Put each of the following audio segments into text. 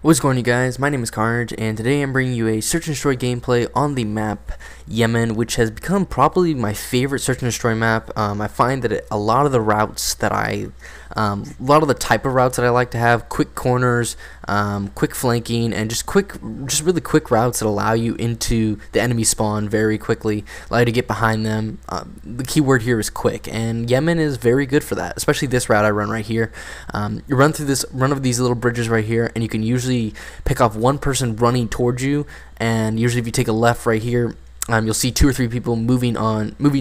What's going on, you guys? My name is Carnage, and today I'm bringing you a search and destroy gameplay on the map Yemen, which has become probably my favorite search and destroy map. I find that a lot of the routes that a lot of the type of routes that I like to have, quick corners, quick flanking, and just really quick routes that allow you into the enemy spawn very quickly, allow you to get behind them. The key word here is quick, and Yemen is very good for that, especially this route I run right here. You run through this of these little bridges right here, and you can usually pick off one person running towards you, and usually if you take a left right here, you'll see 2 or 3 people moving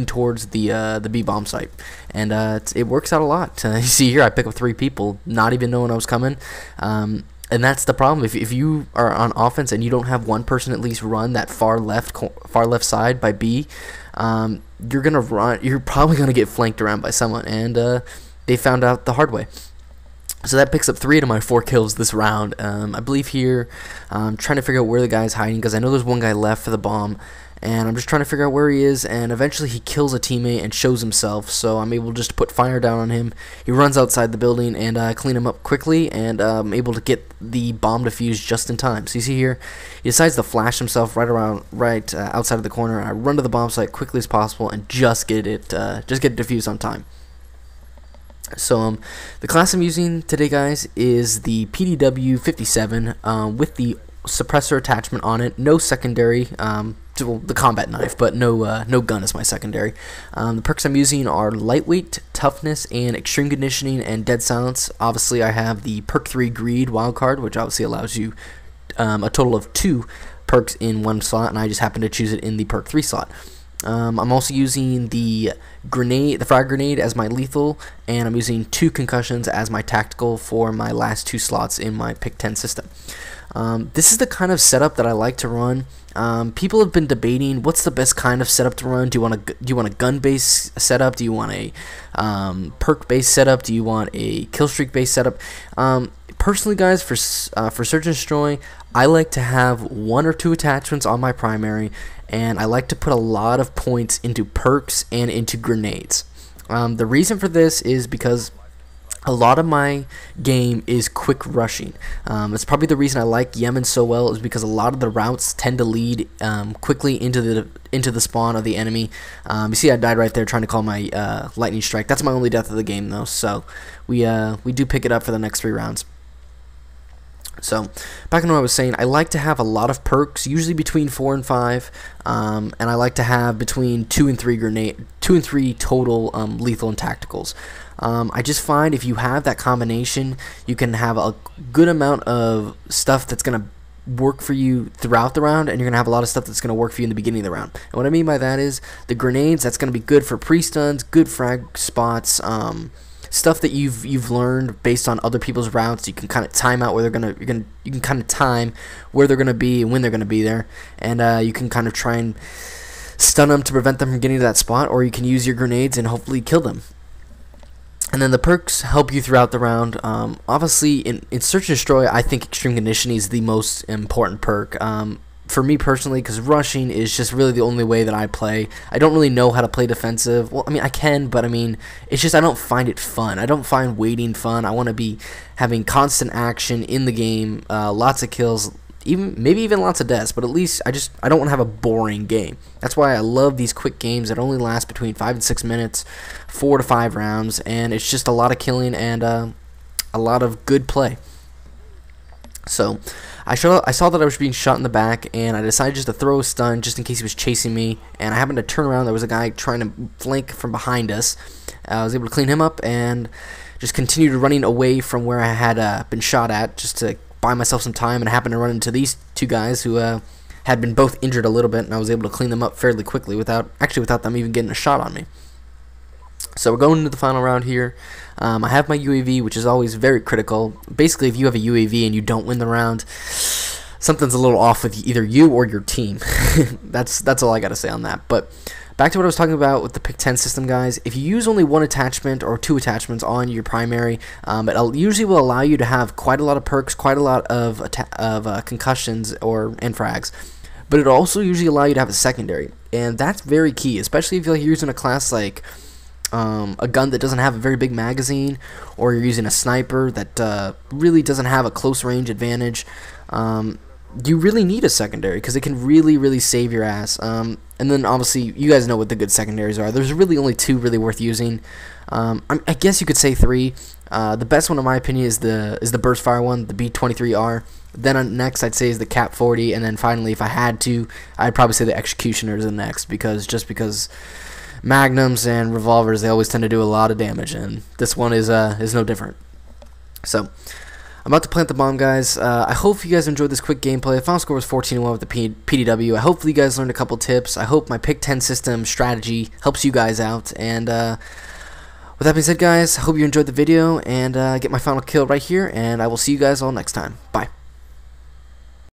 towards the B bomb site, and it works out a lot. You see here, I pick up 3 people, not even knowing I was coming, and that's the problem. If you are on offense and you don't have one person at least run that far left side by B, you're probably gonna get flanked around by someone, and they found out the hard way. So that picks up 3 out of my 4 kills this round. I believe here, I'm trying to figure out where the guy's hiding, because I know there's one guy left for the bomb, and I'm just trying to figure out where he is, and eventually he kills a teammate and shows himself, so I'm able just to put fire down on him. He runs outside the building, and I clean him up quickly, and I'm able to get the bomb defused just in time. So you see here, he decides to flash himself right outside of the corner. I run to the bomb site quickly as possible and just get it defused on time. So the class I'm using today, guys, is the PDW 57 with the suppressor attachment on it. No secondary, well, the combat knife, but no gun is my secondary. The perks I'm using are lightweight, toughness, and extreme conditioning and dead silence. Obviously, I have the perk 3 greed wildcard, which obviously allows you a total of 2 perks in one slot, and I just happen to choose it in the perk 3 slot. I'm also using the frag grenade as my lethal, and I'm using 2 concussions as my tactical for my last 2 slots in my pick 10 system. This is the kind of setup that I like to run. People have been debating what's the best kind of setup to run. Do you want a gun-based setup? Do you want a perk-based setup? Do you want a killstreak-based setup? Personally, guys, for search and destroy, I like to have 1 or 2 attachments on my primary, and I like to put a lot of points into perks and into grenades. The reason for this is because a lot of my game is quick rushing. It's probably the reason I like Yemen so well, is because a lot of the routes tend to lead quickly into the spawn of the enemy. You see I died right there trying to call my lightning strike. That's my only death of the game though, so we do pick it up for the next 3 rounds. So, back on what I was saying, I like to have a lot of perks, usually between 4 and 5, and I like to have between 2 and 3 total lethal and tacticals. I just find if you have that combination, you can have a good amount of stuff that's going to work for you throughout the round, and you're going to have a lot of stuff that's going to work for you in the beginning of the round. And what I mean by that is, the grenades, that's going to be good for pre-stuns, good frag spots, stuff that you've learned based on other people's routes. You can kind of time out where you can kind of time where they're gonna be and when they're gonna be there, and you can kind of try and stun them to prevent them from getting to that spot, or you can use your grenades and hopefully kill them. And then the perks help you throughout the round. Obviously, in search and destroy, I think extreme conditioning is the most important perk. For me personally, because rushing is just really the only way that I play. I don't really know how to play defensive. Well, I mean, I can, but I mean, it's just I don't find it fun. I don't find waiting fun. I want to be having constant action in the game, lots of kills, maybe even lots of deaths, but at least I don't want to have a boring game. That's why I love these quick games that only last between 5 and 6 minutes, 4 to 5 rounds, and it's just a lot of killing and a lot of good play. So I saw that I was being shot in the back, and I decided just to throw a stun just in case he was chasing me, and I happened to turn around. There was a guy trying to flank from behind us. I was able to clean him up and just continued running away from where I had been shot at, just to buy myself some time, and I happened to run into these 2 guys who had been both injured a little bit, and I was able to clean them up fairly quickly without them even getting a shot on me. So we're going into the final round here. I have my UAV, which is always very critical. Basically, if you have a UAV and you don't win the round, something's a little off with either you or your team. That's all I got to say on that. But back to what I was talking about with the pick 10 system, guys. If you use only 1 attachment or 2 attachments on your primary, it usually will allow you to have quite a lot of perks, quite a lot of concussions and frags. But it also usually allow you to have a secondary, and that's very key, especially if you're using a class like a gun that doesn't have a very big magazine, or you're using a sniper that really doesn't have a close range advantage, you really need a secondary because it can really save your ass. And then obviously you guys know what the good secondaries are. There's really only 2 really worth using. I guess you could say 3. The best one in my opinion is the burst fire one, the B23R. Then next I'd say is the Cap 40, and then finally, if I had to, I'd probably say the Executioner is the next, because magnums and revolvers, they always tend to do a lot of damage, and this one is no different. So I'm about to plant the bomb, guys. I hope you guys enjoyed this quick gameplay. The final score was 14-1 with the PDW. Hopefully you guys learned a couple tips. I hope my pick 10 system strategy helps you guys out. And with that being said, guys, I hope you enjoyed the video, and get my final kill right here, and I will see you guys all next time. Bye.